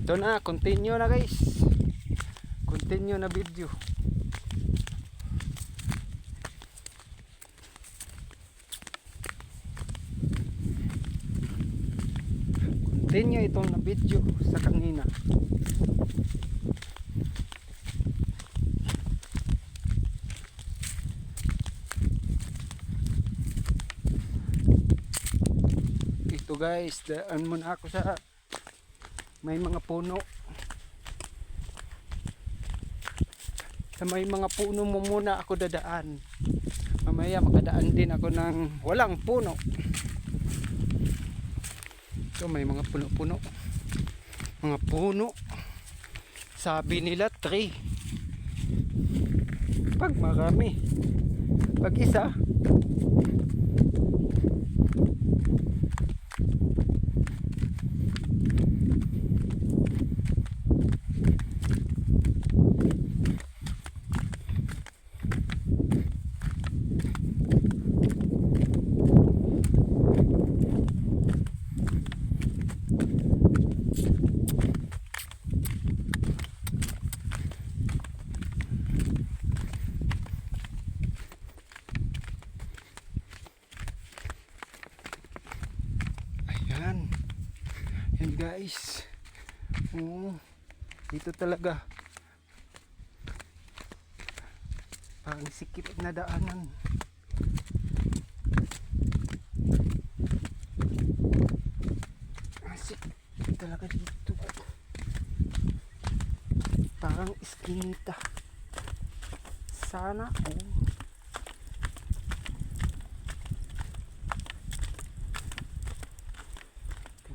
Ito na, continue na guys. Continue na video. Continue itong na video sa kanina. Ito guys, daan muna ako sa may mga puno. Sa may mga puno mo muna ako dadaan. Mamaya makadaan din ako ng walang puno. So may mga puno-puno. Mga puno. Sabi nila tree. Pag marami. Pag isa. Yan guys. Dito talaga parang sikip na daanan. Sikip talaga dito. Parang iskinita. Sana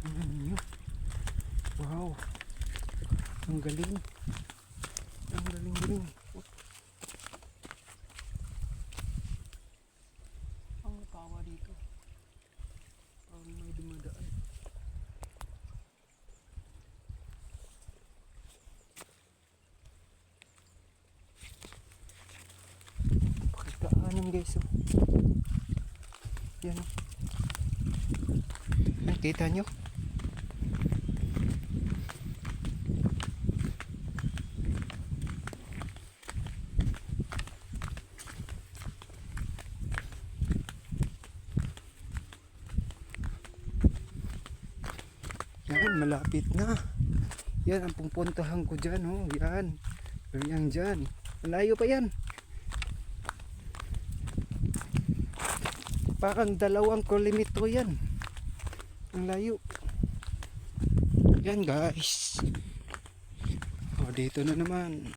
tingnan niyo. Wow, ang galing. Ang galing. Ang tawa dito. Parang may dumadaan. Pakitaanan guys. Yan. Nakita nyo? Yan, malapit na. Yan ang pupuntahan ko dyan. Yan. Yan dyan. Malayo pa yan. Parang 2 kilometro yan. Ang layo. Yan guys. Dito na naman.